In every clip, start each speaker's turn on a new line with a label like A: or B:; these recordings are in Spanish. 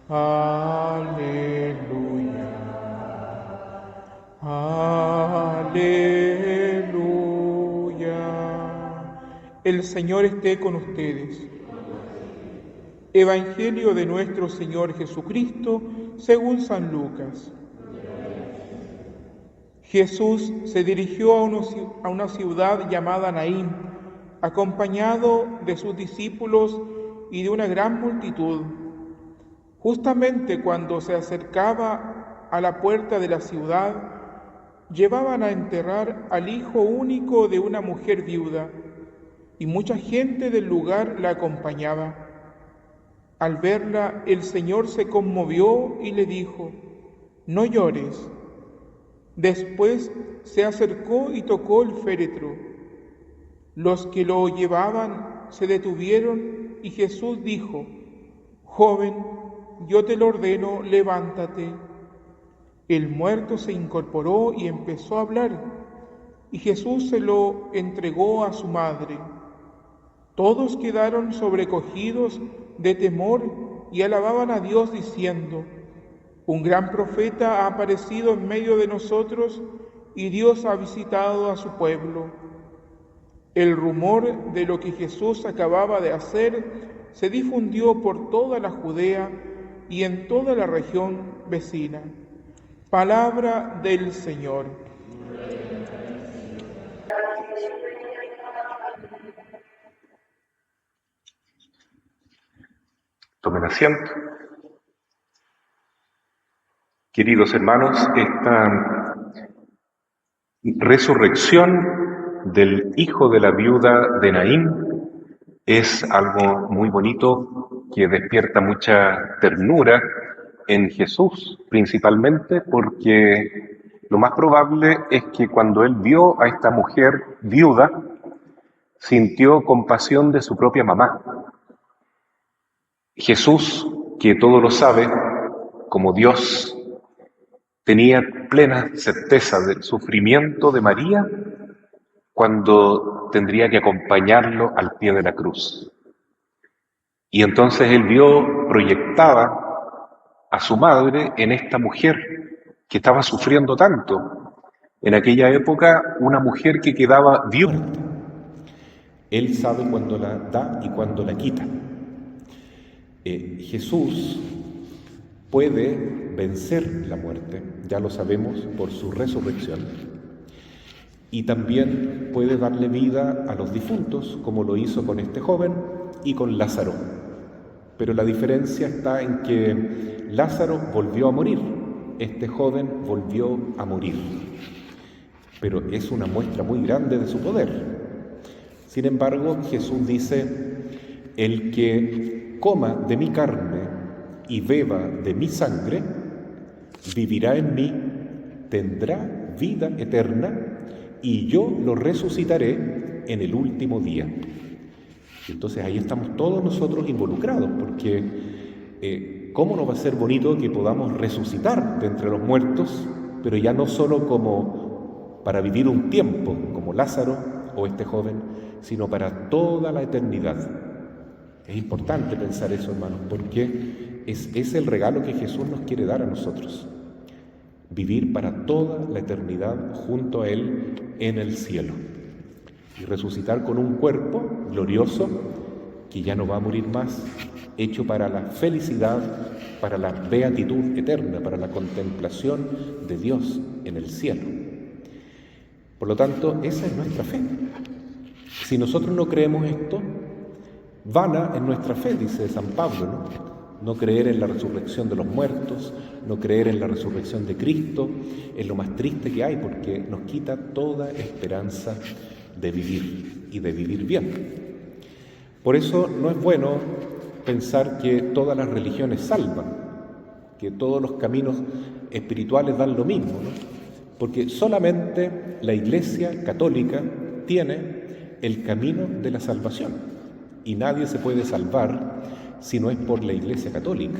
A: Aleluya. Aleluya. El Señor esté con ustedes. Evangelio de nuestro Señor Jesucristo según San Lucas. Jesús se dirigió a una ciudad llamada Naín, acompañado de sus discípulos y de una gran multitud. Justamente cuando se acercaba a la puerta de la ciudad, llevaban a enterrar al hijo único de una mujer viuda, y mucha gente del lugar la acompañaba. Al verla, el Señor se conmovió y le dijo: «No llores». Después se acercó y tocó el féretro. Los que lo llevaban se detuvieron y Jesús dijo: «Joven, yo te lo ordeno, levántate». El muerto se incorporó y empezó a hablar, y Jesús se lo entregó a su madre. Todos quedaron sobrecogidos de temor y alababan a Dios diciendo: «Un gran profeta ha aparecido en medio de nosotros y Dios ha visitado a su pueblo». El rumor de lo que Jesús acababa de hacer se difundió por toda la Judea y en toda la región vecina. Palabra del Señor.
B: Tomen asiento. Queridos hermanos, esta resurrección del hijo de la viuda de Naín es algo muy bonito que despierta mucha ternura en Jesús, principalmente porque lo más probable es que cuando él vio a esta mujer viuda, sintió compasión de su propia mamá. Jesús, que todo lo sabe, como Dios, tenía plena certeza del sufrimiento de María cuando tendría que acompañarlo al pie de la cruz. Y entonces él vio proyectada a su madre en esta mujer que estaba sufriendo tanto. En aquella época, una mujer que quedaba viuda.
C: Él sabe cuándo la da y cuándo la quita. Jesús puede vencer la muerte, ya lo sabemos por su resurrección, y también puede darle vida a los difuntos, como lo hizo con este joven y con Lázaro. Pero la diferencia está en que Lázaro volvió a morir, este joven volvió a morir. Pero es una muestra muy grande de su poder. Sin embargo, Jesús dice: el que coma de mi carne y beba de mi sangre, vivirá en mí, tendrá vida eterna, y yo lo resucitaré en el último día. Entonces ahí estamos todos nosotros involucrados, porque ¿cómo no va a ser bonito que podamos resucitar de entre los muertos, pero ya no solo como para vivir un tiempo, como Lázaro o este joven, sino para toda la eternidad? Es importante pensar eso, hermanos, porque es el regalo que Jesús nos quiere dar a nosotros. Vivir para toda la eternidad junto a Él en el cielo. Y resucitar con un cuerpo glorioso que ya no va a morir más, hecho para la felicidad, para la beatitud eterna, para la contemplación de Dios en el cielo. Por lo tanto, esa es nuestra fe. Si nosotros no creemos esto, vana es nuestra fe, dice San Pablo, ¿no? No creer en la resurrección de los muertos, no creer en la resurrección de Cristo, es lo más triste que hay, porque nos quita toda esperanza de vivir y de vivir bien. Por eso no es bueno pensar que todas las religiones salvan, que todos los caminos espirituales dan lo mismo, ¿no? Porque solamente la Iglesia católica tiene el camino de la salvación y nadie se puede salvar si no es por la Iglesia católica.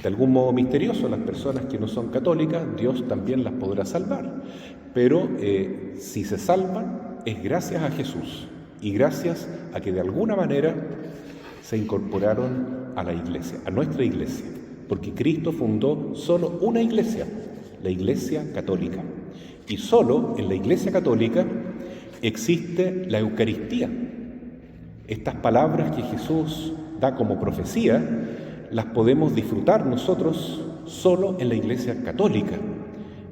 C: De algún modo misterioso, las personas que no son católicas, Dios también las podrá salvar, pero si se salvan es gracias a Jesús y gracias a que de alguna manera se incorporaron a la iglesia, a nuestra iglesia, porque Cristo fundó solo una iglesia, la Iglesia Católica. Y solo en la Iglesia Católica existe la Eucaristía. Estas palabras que Jesús da como profecía las podemos disfrutar nosotros solo en la Iglesia Católica.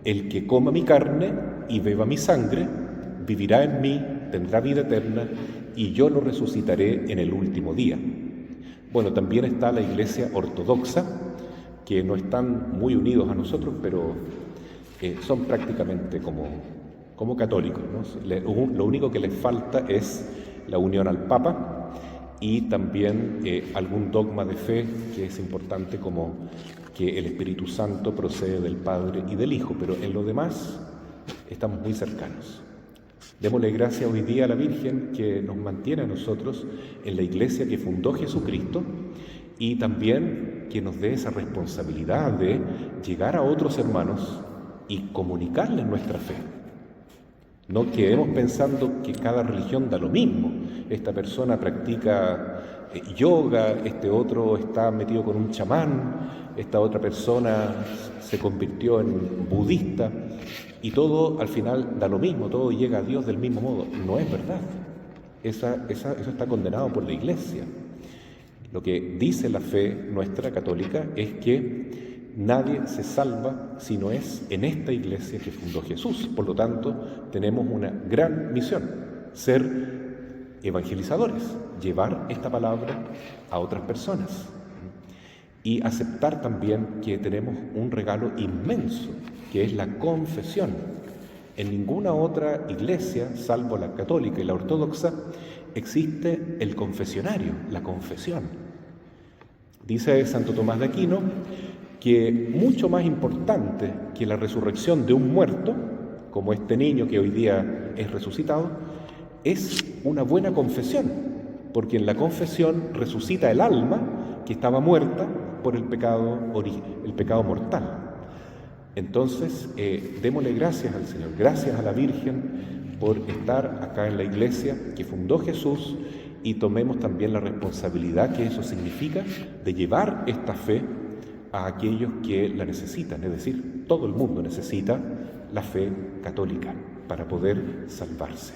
C: El que coma mi carne y beba mi sangre, vivirá en mí, tendrá vida eterna, y yo lo resucitaré en el último día. Bueno, también está la Iglesia Ortodoxa, que no están muy unidos a nosotros, pero son prácticamente como católicos, ¿no? Lo único que les falta es la unión al Papa y también algún dogma de fe que es importante, como que el Espíritu Santo procede del Padre y del Hijo, pero en lo demás estamos muy cercanos. Démosle gracias hoy día a la Virgen, que nos mantiene a nosotros en la iglesia que fundó Jesucristo, y también que nos dé esa responsabilidad de llegar a otros hermanos y comunicarles nuestra fe. No quedemos pensando que cada religión da lo mismo. Esta persona practica yoga, este otro está metido con un chamán, esta otra persona se convirtió en budista, y todo al final da lo mismo, todo llega a Dios del mismo modo. No es verdad. Eso está condenado por la Iglesia. Lo que dice la fe nuestra católica es que nadie se salva si no es en esta iglesia que fundó Jesús. Por lo tanto, tenemos una gran misión: ser evangelizadores, llevar esta palabra a otras personas y aceptar también que tenemos un regalo inmenso, que es la confesión. En ninguna otra iglesia, salvo la católica y la ortodoxa, existe el confesionario, la confesión. Dice Santo Tomás de Aquino que mucho más importante que la resurrección de un muerto, como este niño que hoy día es resucitado, es una buena confesión, porque en la confesión resucita el alma que estaba muerta por el pecado mortal. Entonces, démosle gracias al Señor, gracias a la Virgen por estar acá en la iglesia que fundó Jesús, y tomemos también la responsabilidad que eso significa de llevar esta fe a aquellos que la necesitan. Es decir, todo el mundo necesita la fe católica para poder salvarse.